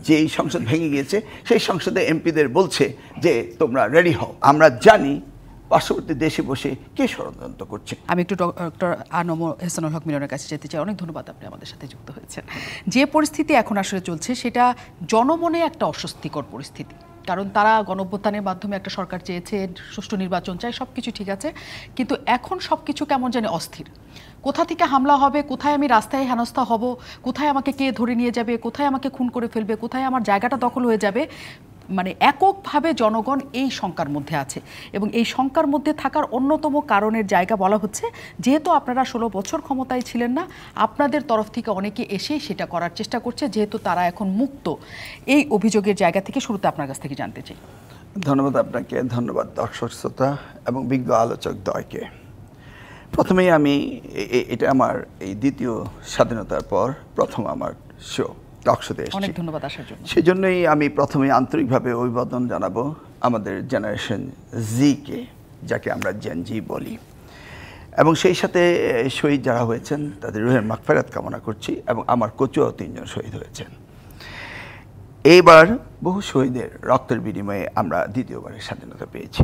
যেই সংসদ ভেঙে গিয়েছে সেই সংসদে এমপিদের বলছে যে তোমরা রেডি হও। আমরা জানি পার্শ্ববর্তী দেশে বসে কে ষড়যন্ত্র করছে। আমি একটু ডক্টর আনম এহসানুল হক মিলনের কাছে যেতে চাই। অনেক ধন্যবাদ, আপনি আমাদের সাথে যুক্ত হয়েছেন। যে পরিস্থিতি এখন আসলে চলছে সেটা জনমনে একটা অস্বস্তিকর পরিস্থিতি, কারণ তারা গণঅভ্যুত্থানের মাধ্যমে একটা সরকার চেয়েছে, সুষ্ঠু নির্বাচন চাই, সব কিছু ঠিক আছে, কিন্তু এখন সব কিছু কেমন জানি অস্থির। কোথা থেকে হামলা হবে, কোথায় আমি রাস্তায় হেনস্থা হব, কোথায় আমাকে কে ধরে নিয়ে যাবে, কোথায় আমাকে খুন করে ফেলবে, কোথায় আমার জায়গাটা দখল হয়ে যাবে, মানে এককভাবে জনগণ এই শঙ্কার মধ্যে আছে। এবং এই শঙ্কার মধ্যে থাকার অন্যতম কারণের জায়গা বলা হচ্ছে, যেহেতু আপনারা 16 বছর ক্ষমতায় ছিলেন না, আপনাদের তরফ থেকে অনেকে এসেই সেটা করার চেষ্টা করছে, যেহেতু তারা এখন মুক্ত। এই অভিযোগের জায়গা থেকে শুরুতে আপনার কাছ থেকে জানতে চাই। ধন্যবাদ আপনাকে, ধন্যবাদ দর্শক শ্রোতা এবং বিজ্ঞ আলোচক দয়কে। প্রথমেই আমি এটা আমার এই দ্বিতীয় স্বাধীনতার পর প্রথম আমার শো টকশোতে এসেছি। অনেক ধন্যবাদ আসার জন্য। সেজন্যই আমি প্রথমে আন্তরিকভাবে অভিবাদন জানাবো আমাদের জেনারেশন জিকে, যাকে আমরা জেন জি বলি, এবং সেই সাথে শহীদ যারা হয়েছেন তাদের রুহের মাগফিরাত কামনা করছি। এবং আমার কোচও 3 জন শহীদ হয়েছেন। এইবার বহু শহীদের রক্তের বিনিময়ে আমরা দ্বিতীয়বারের স্বাধীনতা পেয়েছি।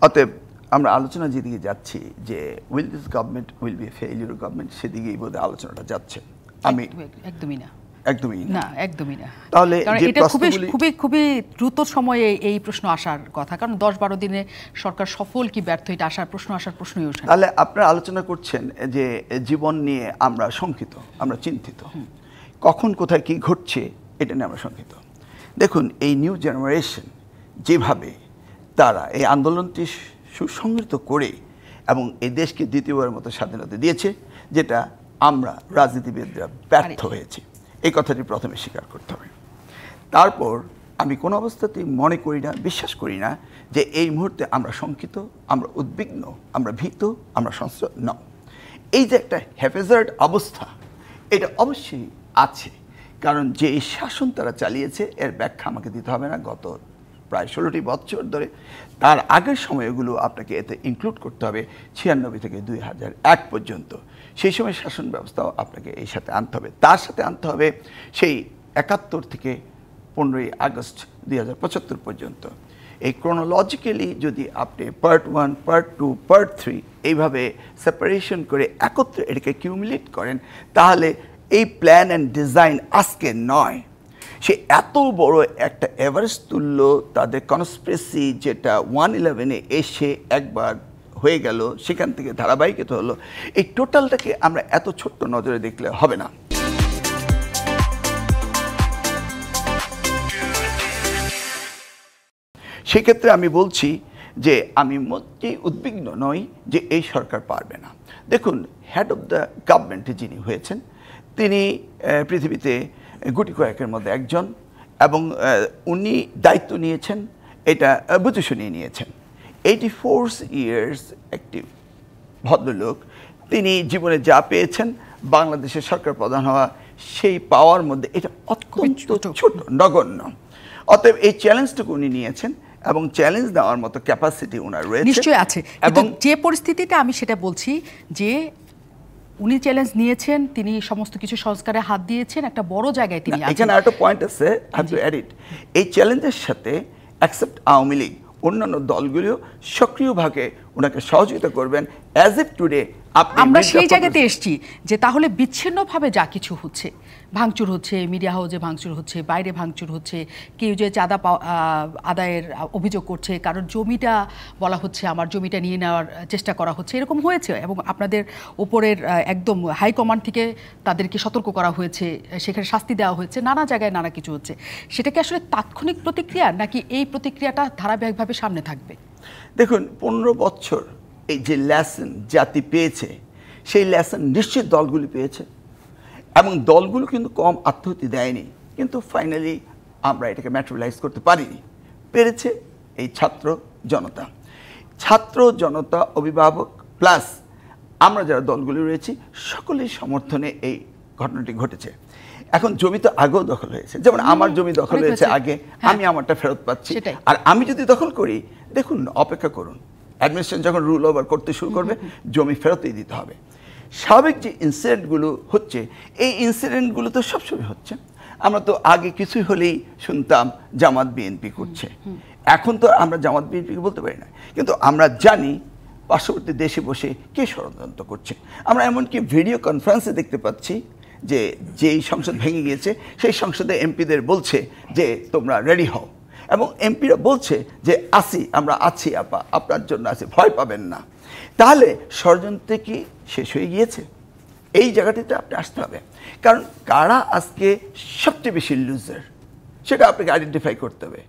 অতএব আমরা আলোচনা যেদিকে যাচ্ছি যে will this government will be failure government, সেদিকেই বোধহয় আলোচনাটা যাচ্ছে। আমি একদমই না, একদমই না। তাহলে এটা খুবই দ্রুত সময়ে এই প্রশ্ন আসার কথা, কারণ 10-12 দিনে সরকার সফল কি ব্যর্থ এটা আসার প্রশ্নই ওঠে। তাহলে আপনারা আলোচনা করছেন যে জীবন নিয়ে আমরা শঙ্কিত, আমরা চিন্তিত, কখন কোথায় কি ঘটছে এটা নিয়ে আমরা শঙ্কিত। দেখুন, এই নিউ জেনারেশন যেভাবে তারা এই আন্দোলনটি সুসংগঠিত করে এবং এই দেশকে দ্বিতীয়বারের মতো স্বাধীনতা দিয়েছে, যেটা আমরা রাজনীতিবিদরা ব্যর্থ হয়েছি, এই কথাটি প্রথমে স্বীকার করতে হবে। তারপর আমি কোনো অবস্থাতেই মনে করি না, বিশ্বাস করি না যে এই মুহূর্তে আমরা শঙ্কিত, আমরা উদ্বিগ্ন, আমরা ভীত, আমরা সংশয় ন। এই যে একটা হ্যাফেজার্ড অবস্থা, এটা অবশ্যই আছে, কারণ যে শাসন তারা চালিয়েছে এর ব্যাখ্যা আমাকে দিতে হবে না। গত প্রায় 16টি বছর ধরে, তার আগের সময়গুলো আপনাকে এতে ইনক্লুড করতে হবে, 96 থেকে 2001 পর্যন্ত। সেই সময় শাসন ব্যবস্থাও আপনাকে এই সাথে আনতে হবে। তার সাথে আনতে হবে সেই 71 থেকে 15ই আগস্ট 2075 পর্যন্ত। এই ক্রোনোলজিক্যালি যদি আপনি পার্ট 1, পার্ট 2, পার্ট 3 এইভাবে সেপারেশন করে একত্রে এটাকে কিউমুলেট করেন, তাহলে এই প্ল্যান অ্যান্ড ডিজাইন আজকে নয়। সে এত বড় একটা এভারেস্ট তুল্য তাদের কনস্পিরেসি, যেটা 1/11-এ এসে একবার হয়ে গেল, সেখান থেকে ধারাবাহিকতা হলো, এই টোটালটাকে আমরা এত ছোট্ট নজরে দেখলে হবে না। সেক্ষেত্রে আমি বলছি যে আমি মোটেই উদ্বিগ্ন নই যে এই সরকার পারবে না। দেখুন, হেড অফ দ্য গভর্নমেন্ট যিনি হয়েছেন, তিনি পৃথিবীতে গুটি কয়েকের মধ্যে একজন, এবং উনি দায়িত্ব নিয়েছেন, এটা বুঝে শুনিয়ে নিয়েছেন। 84 ইয়ার্স একটি ভদ্রলোক, তিনি জীবনে যা পেয়েছেন, বাংলাদেশের সরকার প্রধান হওয়া, সেই পাওয়ার মধ্যে এটা অত্যন্ত ছোট, নগণ্য। অতএব এই চ্যালেঞ্জটুকু উনি নিয়েছেন এবং চ্যালেঞ্জ দেওয়ার মতো ক্যাপাসিটি ওনার রয়েছে, নিশ্চয়ই আছে। এবং যে পরিস্থিতিটা আমি সেটা বলছি যে উনি চ্যালেঞ্জ নিয়েছেন, তিনি সমস্ত কিছু সংস্কারে হাত দিয়েছেন, একটা বড় জায়গায় তিনি আছেন। এখানে আরেকটা পয়েন্ট আছে, হ্যাভ টু এড ইট। এই চ্যালেঞ্জের সাথে অ্যাকসেপ্ট আওয়ামী লীগ, অন্যান্য দলগুলিও সক্রিয়ভাবে ওনাকে সহযোগিতা করবেন। অ্যাজ ইফ টুডে আমরা সেই জায়গাতে এসেছি যে তাহলে বিচ্ছিন্নভাবে যা কিছু হচ্ছে, ভাঙচুর হচ্ছে, মিডিয়া হাউসে ভাঙচুর হচ্ছে, বাইরে ভাঙচুর হচ্ছে, কেউ যে চাঁদা আদায়ের অভিযোগ করছে, কারণ জমিটা বলা হচ্ছে আমার জমিটা নিয়ে নেওয়ার চেষ্টা করা হচ্ছে, এরকম হয়েছে। এবং আপনাদের উপরের একদম হাইকমান্ড থেকে তাদেরকে সতর্ক করা হয়েছে, সেখানে শাস্তি দেওয়া হয়েছে, নানা জায়গায় নানা কিছু হচ্ছে। সেটা কি আসলে তাৎক্ষণিক প্রতিক্রিয়া, নাকি এই প্রতিক্রিয়াটা ধারাবাহিকভাবে সামনে থাকবে? দেখুন, 15 বছর এই যে লেসন জাতি পেয়েছে, সেই লেসন নিশ্চিত দলগুলি পেয়েছে, এবং দলগুলো কিন্তু কম আত্মহত্যা দেয়নি, কিন্তু ফাইনালি আমরা এটাকে ম্যাটেরিয়ালাইজ করতে পারিনি। পেরেছে এই ছাত্র জনতা, অভিভাবক প্লাস আমরা যারা দলগুলি রয়েছি, সকলের সমর্থনে এই ঘটনাটি ঘটেছে। এখন জমি তো আগেও দখল হয়েছে, যেমন আমার জমি দখল হয়েছে আগে, আমি আমারটা ফেরত পাচ্ছি। আর আমি যদি দখল করি, দেখুন, অপেক্ষা করুন, অ্যাডমিনিস্ট্রেশন যখন রুল ওভার করতে শুরু করবে, জমি ফেরতই দিতে হবে। স্বাভাবিক যে ইনসিডেন্টগুলো হচ্ছে, এই ইনসিডেন্টগুলো তো সবসময় হচ্ছে। আমরা তো আগে কিছুই হলেই শুনতাম জামাত বিএনপি করছে, এখন তো আমরা জামাত বিএনপিকে বলতে পারি না, কিন্তু আমরা জানি পার্শ্ববর্তী দেশে বসে কে ষড়যন্ত্র করছে। আমরা এমনকি ভিডিও কনফারেন্সে দেখতে পাচ্ছি যে যেই সংসদ ভেঙে গিয়েছে সেই সংসদে এমপিদের বলছে যে তোমরা রেডি হও, এবং এমপিরা বলছে যে আমরা আছি আপা, আপনার জন্য আছি, ভয় পাবেন না। তাহলে ষড়যন্ত্র কি শেষ হয়ে গিয়েছে? এই জায়গাটিতে আপনি আসতে হবে, কারণ কারা আজকে সবচেয়ে বেশি লুজার সেটা আপনাকে আইডেন্টিফাই করতে হবে।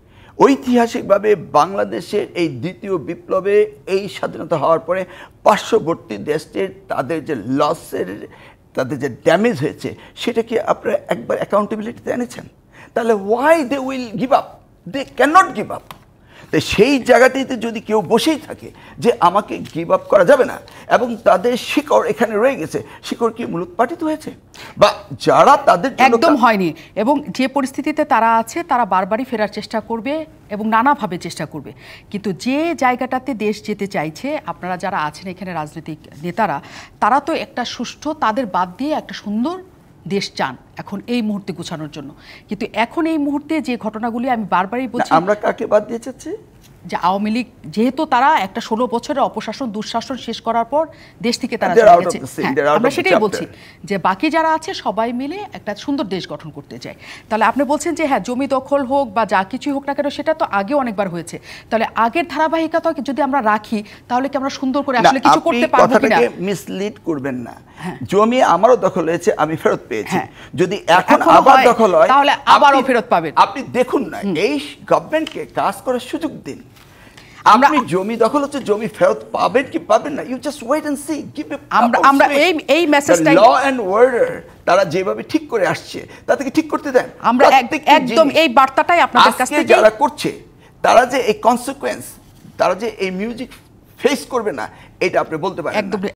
ঐতিহাসিকভাবে বাংলাদেশের এই দ্বিতীয় বিপ্লবে, এই স্বাধীনতা হওয়ার পরে পার্শ্ববর্তী দেশের তাদের যে লসের, তাদের যে ড্যামেজ হয়েছে, সেটা কি আপনারা একবার অ্যাকাউন্টেবিলিটিতে এনেছেন? তাহলে why they will give up? They can not give up. তো সেই জায়গাটিতে যদি কেউ বসেই থাকে যে আমাকে গিভ আপ করা যাবে না, এবং তাদের শিকড় এখানে রয়ে গেছে, শিকড় কি মূলোৎপাটিত হয়েছে? বা যারা তাদের একদম হয়নি, এবং যে পরিস্থিতিতে তারা আছে তারা বারবারই ফেরার চেষ্টা করবে এবং নানাভাবে চেষ্টা করবে, কিন্তু যে জায়গাটাতে দেশ যেতে চাইছে, আপনারা যারা আছেন এখানে রাজনৈতিক নেতারা, তারা তো একটা সুষ্ঠু, তাদের বাদ দিয়ে একটা সুন্দর দেশ চান এখন এই মুহূর্তে গোছানোর জন্য। কিন্তু এখন এই মুহূর্তে যে ঘটনাগুলি আমি বারবারই বলছি, আমরা কাকে বাদ দিয়ে চাচ্ছি? যে আওয়ামী লীগ, যেহেতু তারা একটা 16 বছরের অপশাসন দুঃশাসন শেষ করার পর দেশ থেকে তারা চলে গেছে, আমরা সেটাই বলছি যে বাকি যারা আছে সবাই মিলে একটা সুন্দর দেশ গঠন করতে চায়। তাহলে আপনি বলছেন যে হ্যাঁ, জমি দখল হোক বা যা কিছুই হোক না কেন, সেটা তো আগে অনেকবার হয়েছে, তাহলে আগের ধারাবাহিকতা যদি আমরা রাখি, তাহলে কি আমরা সুন্দর করে আসলে কিছু করতে পারবো কিনা? মিসলিড করবেন না। জমি আমারও দখল হয়েছে, আমি ফেরত পেয়েছি, যদি এখন আবার দখল হয় তাহলে আবারও ফেরত পাবেন। আপনি দেখুন না, এই গভর্নমেন্টকে কাজ করার সুযোগ দিন। আপনি জমি দখল হচ্ছে, জমি ফেরত পাবেন কি পাবেন না, you just wait and see. আমরা এই মেসেজটাই, ল এন্ড অর্ডার তারা যেভাবে ঠিক করে আসছে তাদেরকে ঠিক করতে দেন। আমরা একদম এই বার্তাটাই আপনাদের কাছ থেকে, যারা করছে তারা যে এই কনসিকুয়েন্স, তারা যে এই মিউজিক ফেস করবে না, এটা আপনি বলতে পারেন না।